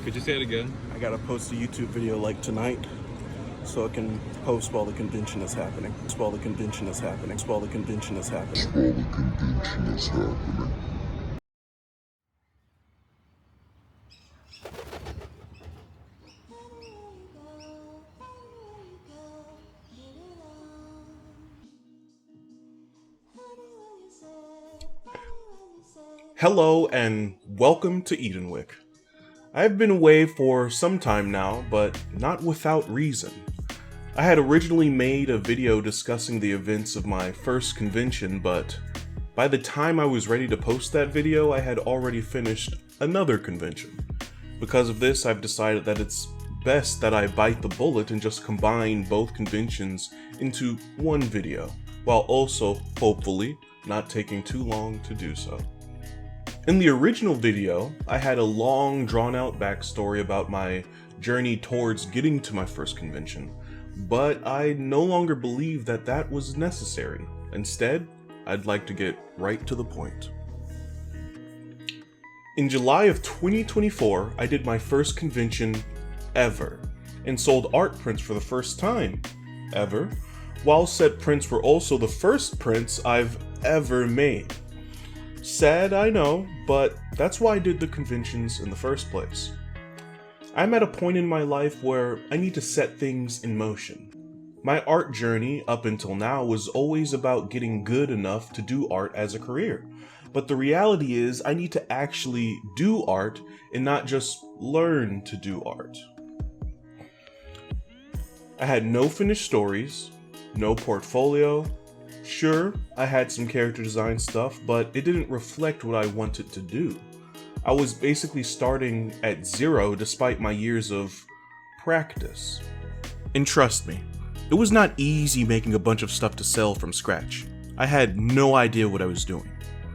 Could you say it again? I gotta post a YouTube video like tonight so it can post while the convention is happening. While the convention is happening. While the convention is happening. While the convention is happening. Hello and welcome to Edenwick. I've been away for some time now, but not without reason. I had originally made a video discussing the events of my first convention, but by the time I was ready to post that video, I had already finished another convention. Because of this, I've decided that it's best that I bite the bullet and just combine both conventions into one video, while also, hopefully, not taking too long to do so. In the original video, I had a long, drawn-out backstory about my journey towards getting to my first convention, but I no longer believe that that was necessary. Instead, I'd like to get right to the point. In July of 2024, I did my first convention ever, and sold art prints for the first time ever, while said prints were also the first prints I've ever made. Sad, I know, but that's why I did the conventions in the first place. I'm at a point in my life where I need to set things in motion. My art journey up until now was always about getting good enough to do art as a career, but the reality is I need to actually do art and not just learn to do art. I had no finished stories, no portfolio. Sure, I had some character design stuff, but it didn't reflect what I wanted to do. I was basically starting at zero despite my years of practice. And trust me, it was not easy making a bunch of stuff to sell from scratch. I had no idea what I was doing.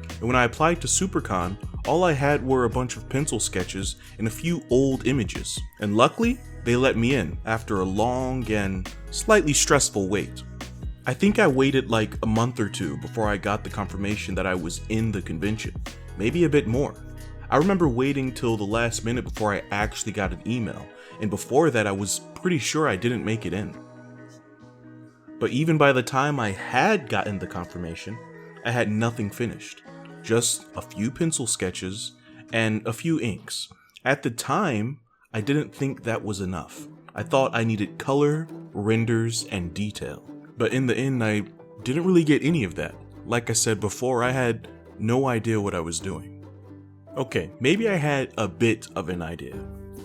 And when I applied to Supercon, all I had were a bunch of pencil sketches and a few old images. And luckily, they let me in after a long and slightly stressful wait. I think I waited like a month or two before I got the confirmation that I was in the convention, maybe a bit more. I remember waiting till the last minute before I actually got an email, and before that I was pretty sure I didn't make it in. But even by the time I had gotten the confirmation, I had nothing finished, just a few pencil sketches and a few inks. At the time, I didn't think that was enough. I thought I needed color, renders, and detail. But in the end, I didn't really get any of that. Like I said before, I had no idea what I was doing. Okay, maybe I had a bit of an idea,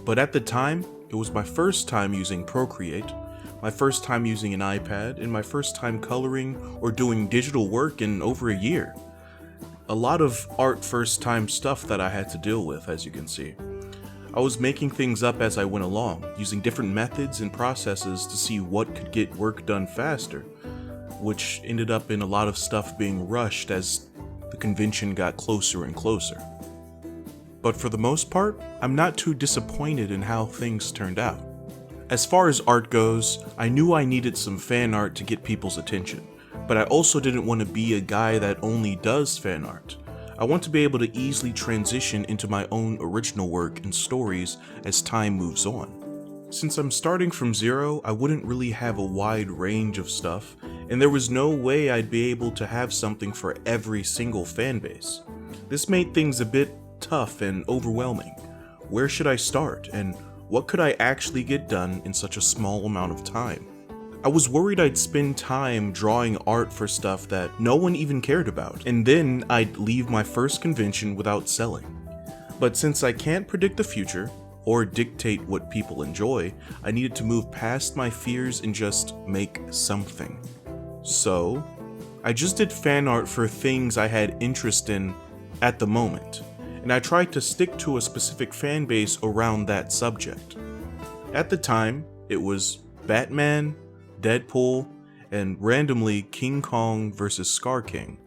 but at the time, it was my first time using Procreate, my first time using an iPad, and my first time coloring or doing digital work in over a year. A lot of art first time stuff that I had to deal with, as you can see. I was making things up as I went along, using different methods and processes to see what could get work done faster, which ended up in a lot of stuff being rushed as the convention got closer and closer. But for the most part, I'm not too disappointed in how things turned out. As far as art goes, I knew I needed some fan art to get people's attention, but I also didn't want to be a guy that only does fan art. I want to be able to easily transition into my own original work and stories as time moves on. Since I'm starting from zero, I wouldn't really have a wide range of stuff, and there was no way I'd be able to have something for every single fanbase. This made things a bit tough and overwhelming. Where should I start, and what could I actually get done in such a small amount of time? I was worried I'd spend time drawing art for stuff that no one even cared about, and then I'd leave my first convention without selling. But since I can't predict the future, or dictate what people enjoy, I needed to move past my fears and just make something. So, I just did fan art for things I had interest in at the moment, and I tried to stick to a specific fan base around that subject. At the time, it was Batman, Deadpool, and randomly King Kong vs. Scar King.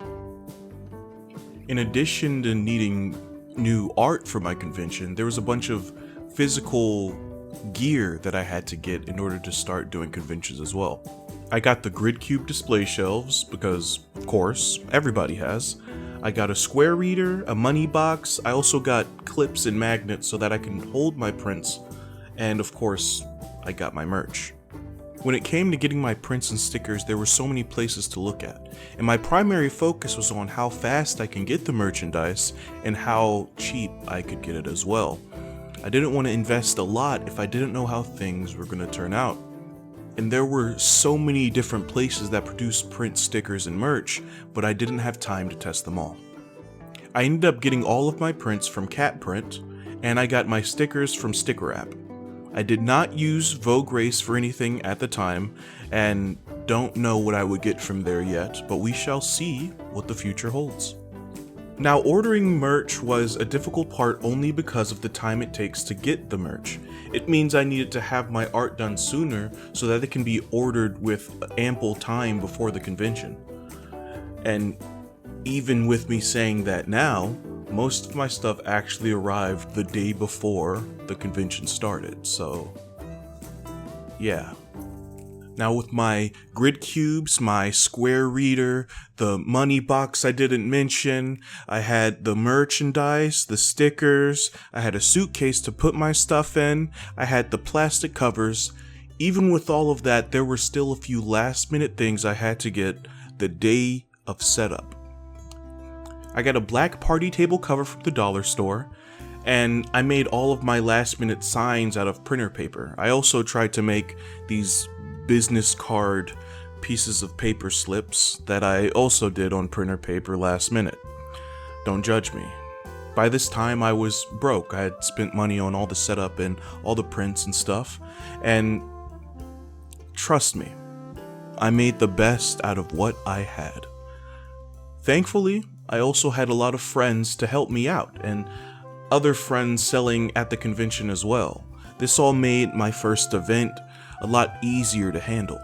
In addition to needing new art for my convention, there was a bunch of physical gear that I had to get in order to start doing conventions as well. I got the grid cube display shelves because, of course, everybody has. I got a square reader, a money box. I also got clips and magnets so that I can hold my prints. And of course, I got my merch. When it came to getting my prints and stickers, there were so many places to look at, and my primary focus was on how fast I can get the merchandise and how cheap I could get it as well. I didn't want to invest a lot if I didn't know how things were going to turn out. And there were so many different places that produced print, stickers, and merch, but I didn't have time to test them all. I ended up getting all of my prints from Cat Print, and I got my stickers from Sticker App. I did not use Vogue Race for anything at the time, and don't know what I would get from there yet, but we shall see what the future holds. Now, ordering merch was a difficult part only because of the time it takes to get the merch. It means I needed to have my art done sooner so that it can be ordered with ample time before the convention. And even with me saying that now, most of my stuff actually arrived the day before the convention started, so yeah. Now with my grid cubes, my square reader, the money box I didn't mention, I had the merchandise, the stickers, I had a suitcase to put my stuff in, I had the plastic covers. Even with all of that, there were still a few last minute things I had to get the day of setup. I got a black party table cover from the dollar store, and I made all of my last minute signs out of printer paper. I also tried to make these business card pieces of paper slips that I also did on printer paper last minute. Don't judge me. By this time I was broke. I had spent money on all the setup and all the prints and stuff, and trust me, I made the best out of what I had. Thankfully, I also had a lot of friends to help me out, and other friends selling at the convention as well. This all made my first event a lot easier to handle.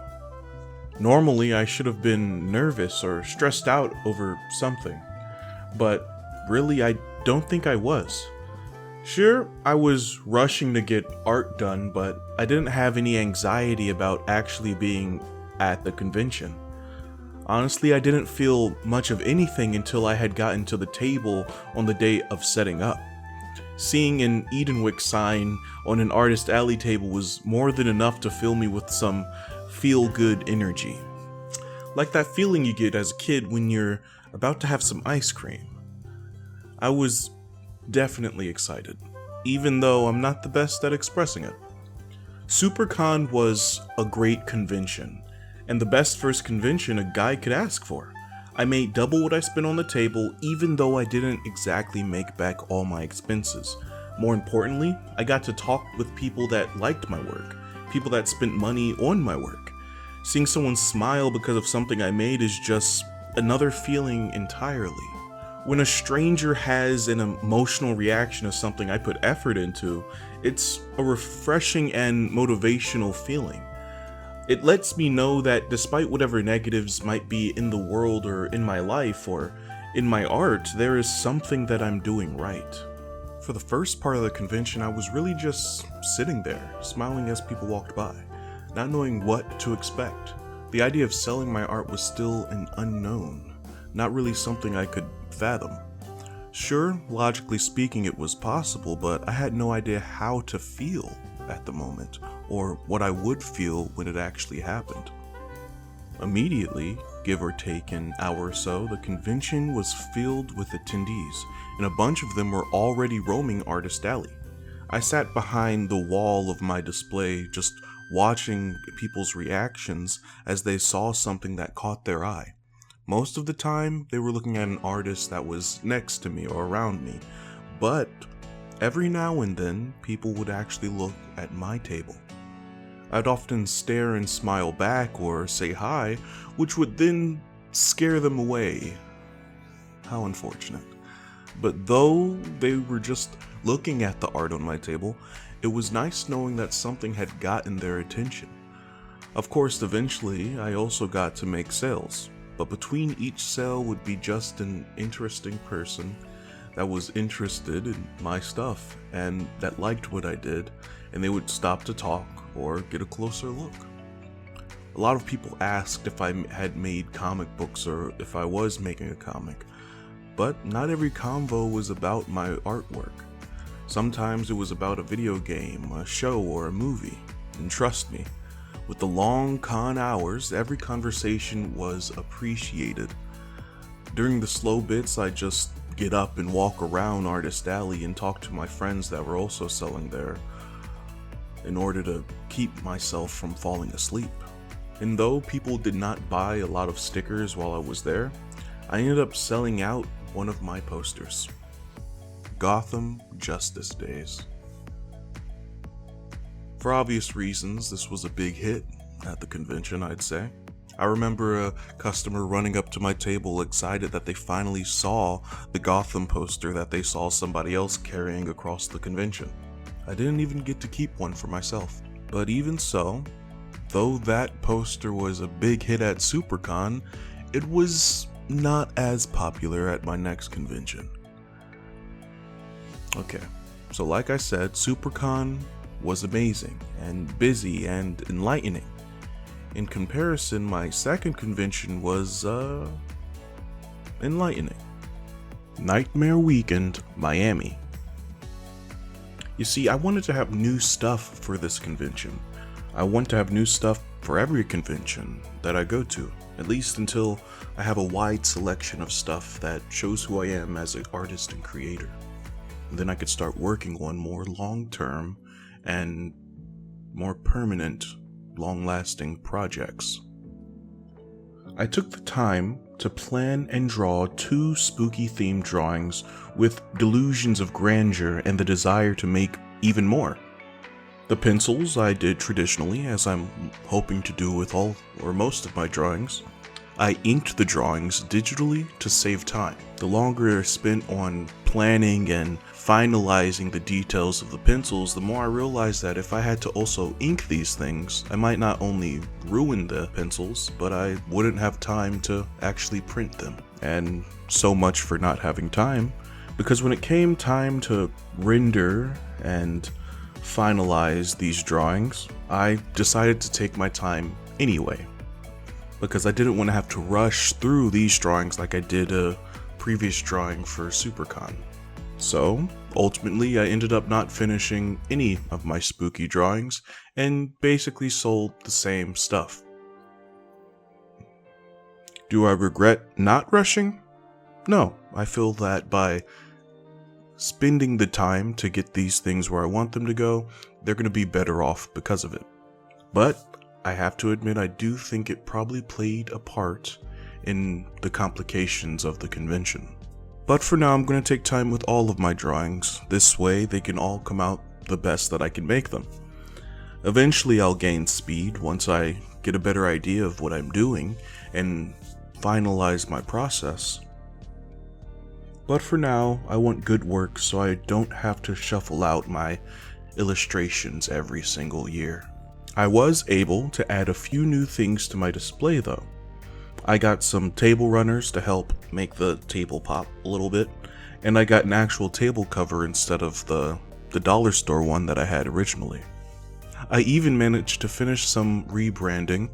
Normally, I should have been nervous or stressed out over something, but really, I don't think I was. Sure, I was rushing to get art done, but I didn't have any anxiety about actually being at the convention. Honestly, I didn't feel much of anything until I had gotten to the table on the day of setting up. Seeing an Edenwick sign on an Artist Alley table was more than enough to fill me with some feel-good energy. Like that feeling you get as a kid when you're about to have some ice cream. I was definitely excited, even though I'm not the best at expressing it. Supercon was a great convention, and the best first convention a guy could ask for. I made double what I spent on the table, even though I didn't exactly make back all my expenses. More importantly, I got to talk with people that liked my work, people that spent money on my work. Seeing someone smile because of something I made is just another feeling entirely. When a stranger has an emotional reaction to something I put effort into, it's a refreshing and motivational feeling. It lets me know that despite whatever negatives might be in the world or in my life or in my art, there is something that I'm doing right. For the first part of the convention, I was really just sitting there, smiling as people walked by, not knowing what to expect. The idea of selling my art was still an unknown, not really something I could fathom. Sure, logically speaking, it was possible, but I had no idea how to feel at the moment, or what I would feel when it actually happened. Immediately, give or take an hour or so, the convention was filled with attendees, and a bunch of them were already roaming Artist Alley. I sat behind the wall of my display, just watching people's reactions as they saw something that caught their eye. Most of the time, they were looking at an artist that was next to me or around me, but every now and then, people would actually look at my table. I'd often stare and smile back or say hi, which would then scare them away. How unfortunate. But though they were just looking at the art on my table, it was nice knowing that something had gotten their attention. Of course, eventually, I also got to make sales, but between each sale would be just an interesting person that was interested in my stuff and that liked what I did, and they would stop to talk or get a closer look. A lot of people asked if I had made comic books or if I was making a comic. but not every convo was about my artwork. Sometimes it was about a video game, a show, or a movie. And trust me, with the long con hours, every conversation was appreciated. During the slow bits, I'd just get up and walk around Artist Alley and talk to my friends that were also selling there in order to keep myself from falling asleep. And though people did not buy a lot of stickers while I was there, I ended up selling out one of my posters. Gotham Justice Days. For obvious reasons, this was a big hit at the convention, I'd say. I remember a customer running up to my table excited that they finally saw the Gotham poster that they saw somebody else carrying across the convention. I didn't even get to keep one for myself. But even so, though that poster was a big hit at Supercon, it was not as popular at my next convention. Okay, so like I said, Supercon was amazing and busy and enlightening. In comparison, my second convention was, enlightening. Nightmare Weekend, Miami. You see, I wanted to have new stuff for this convention. I want to have new stuff for every convention that I go to, at least until I have a wide selection of stuff that shows who I am as an artist and creator. And then I could start working on more long-term and more permanent, long-lasting projects. I took the time to plan and draw 2 spooky-themed drawings with delusions of grandeur and the desire to make even more. The pencils I did traditionally, as I'm hoping to do with all or most of my drawings. I inked the drawings digitally to save time. The longer I spent on planning and finalizing the details of the pencils, the more I realized that if I had to also ink these things, I might not only ruin the pencils, but I wouldn't have time to actually print them. And so much for not having time, because when it came time to render and finalize these drawings, I decided to take my time anyway, because I didn't want to have to rush through these drawings like I did a previous drawing for Supercon. So, ultimately, I ended up not finishing any of my spooky drawings and basically sold the same stuff. Do I regret not rushing? No, I feel that by spending the time to get these things where I want them to go, they're going to be better off because of it. But I have to admit, I do think it probably played a part in the complications of the convention. But for now, I'm going to take time with all of my drawings. This way, they can all come out the best that I can make them. Eventually, I'll gain speed once I get a better idea of what I'm doing and finalize my process. But for now, I want good work so I don't have to shuffle out my illustrations every single year. I was able to add a few new things to my display though. I got some table runners to help make the table pop a little bit, and I got an actual table cover instead of the dollar store one that I had originally. I even managed to finish some rebranding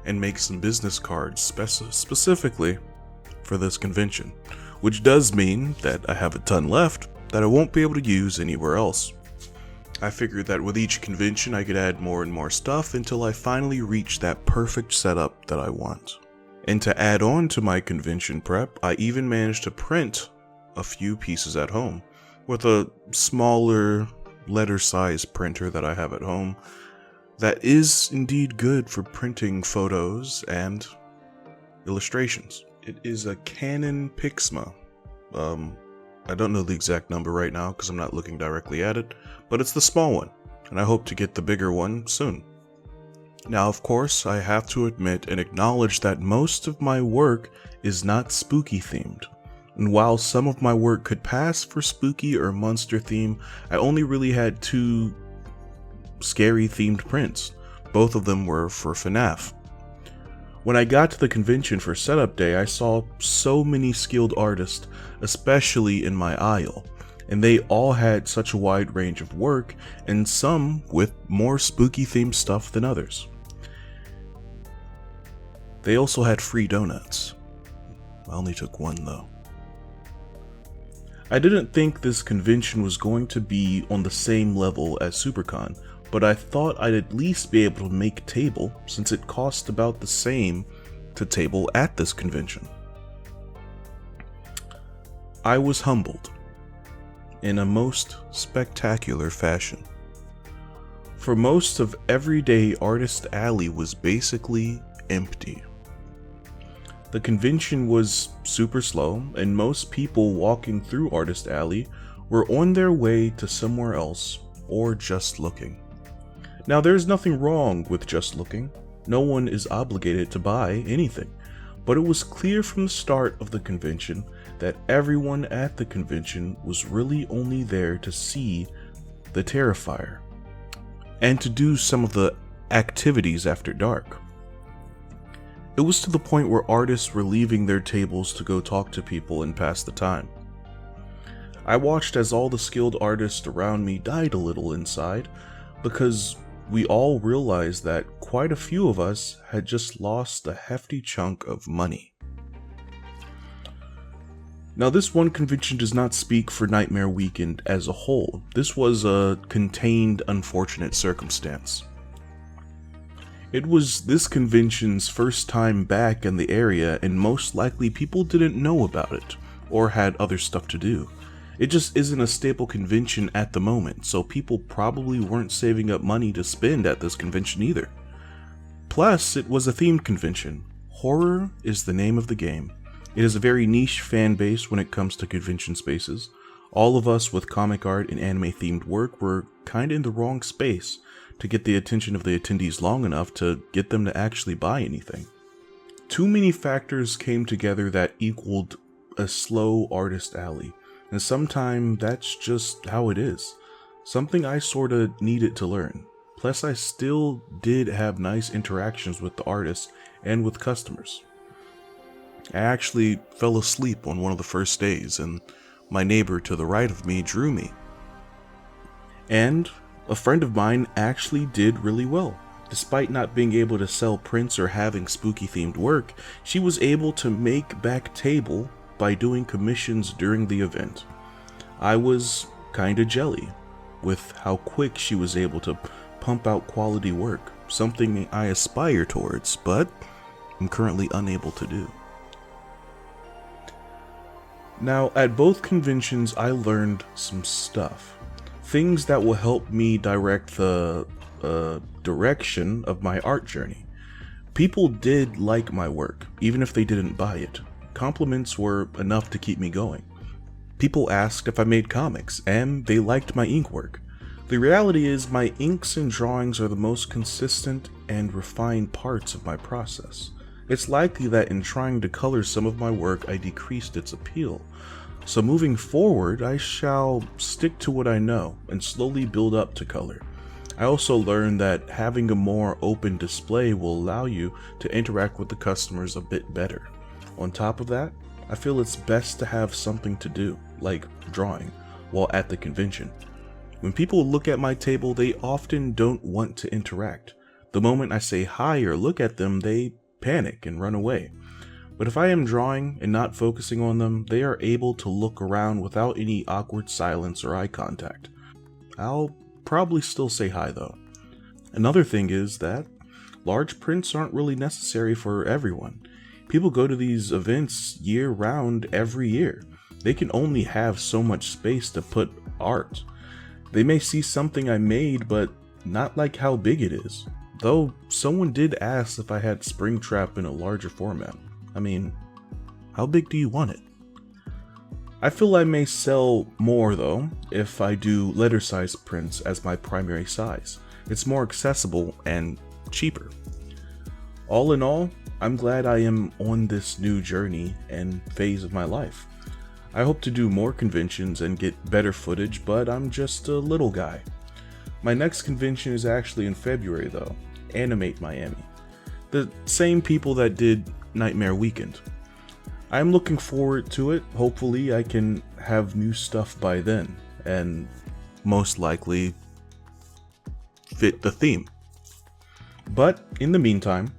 and make some business cards specifically for this convention, which does mean that I have a ton left that I won't be able to use anywhere else. I figured that with each convention I could add more and more stuff until I finally reach that perfect setup that I want. And to add on to my convention prep, I even managed to print a few pieces at home with a smaller letter size printer that I have at home that is indeed good for printing photos and illustrations. It is a Canon Pixma. I don't know the exact number right now because I'm not looking directly at it, but it's the small one, and I hope to get the bigger one soon. Now, of course, I have to admit and acknowledge that most of my work is not spooky themed. And while some of my work could pass for spooky or monster theme, I only really had 2 scary themed prints. Both of them were for FNAF. When I got to the convention for setup day, I saw so many skilled artists, especially in my aisle, and they all had such a wide range of work, and some with more spooky themed stuff than others. They also had free donuts. I only took one though. I didn't think this convention was going to be on the same level as Supercon, but I thought I'd at least be able to make table since it cost about the same to table at this convention. I was humbled in a most spectacular fashion. For most of everyday Artist Alley was basically empty. The convention was super slow, and most people walking through Artist Alley were on their way to somewhere else or just looking. Now, there's nothing wrong with just looking. No one is obligated to buy anything, but it was clear from the start of the convention that everyone at the convention was really only there to see the Terrifier and to do some of the activities after dark. It was to the point where artists were leaving their tables to go talk to people and pass the time. I watched as all the skilled artists around me died a little inside because we all realized that quite a few of us had just lost a hefty chunk of money. Now, this one convention does not speak for Nightmare Weekend as a whole. This was a contained, unfortunate circumstance. It was this convention's first time back in the area, and most likely people didn't know about it, or had other stuff to do. It just isn't a staple convention at the moment, so people probably weren't saving up money to spend at this convention either. Plus, it was a themed convention. Horror is the name of the game. It is a very niche fan base when it comes to convention spaces. All of us with comic art and anime themed work were kinda in the wrong space to get the attention of the attendees long enough to get them to actually buy anything. Too many factors came together that equaled a slow Artist Alley, and sometimes that's just how it is. Something I sorta needed to learn. Plus, I still did have nice interactions with the artists and with customers. I actually fell asleep on one of the first days, and my neighbor to the right of me drew me. And a friend of mine actually did really well. Despite not being able to sell prints or having spooky themed work, she was able to make back table by doing commissions during the event. I was kinda jelly with how quick she was able to pump out quality work, something I aspire towards, but I'm currently unable to do. Now, at both conventions I learned some stuff. Things that will help me direct the direction of my art journey. People did like my work, even if they didn't buy it. Compliments were enough to keep me going. People asked if I made comics, and they liked my ink work. The reality is my inks and drawings are the most consistent and refined parts of my process. It's likely that in trying to color some of my work I decreased its appeal. So moving forward, I shall stick to what I know and slowly build up to color. I also learned that having a more open display will allow you to interact with the customers a bit better. On top of that, I feel it's best to have something to do, like drawing, while at the convention. When people look at my table, they often don't want to interact. The moment I say hi or look at them, they panic and run away. But if I am drawing and not focusing on them, they are able to look around without any awkward silence or eye contact. I'll probably still say hi though. Another thing is that large prints aren't really necessary for everyone. People go to these events year round every year. They can only have so much space to put art. They may see something I made, but not like how big it is. Though someone did ask if I had Springtrap in a larger format. I mean, how big do you want it? I feel I may sell more though if I do letter size prints as my primary size. It's more accessible and cheaper. All in all, I'm glad I am on this new journey and phase of my life. I hope to do more conventions and get better footage, but I'm just a little guy. My next convention is actually in February though, Animate Miami. The same people that did Nightmare Weekend. I'm looking forward to it. Hopefully I can have new stuff by then, and most likely fit the theme. But in the meantime,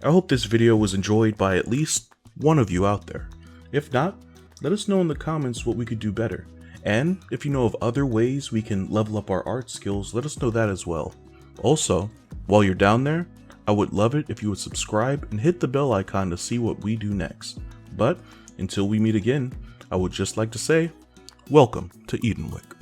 I hope this video was enjoyed by at least one of you out there. If not, let us know in the comments what we could do better. And if you know of other ways we can level up our art skills, let us know that as well. Also, while you're down there, I would love it if you would subscribe and hit the bell icon to see what we do next. But until we meet again, I would just like to say, welcome to Edenwick.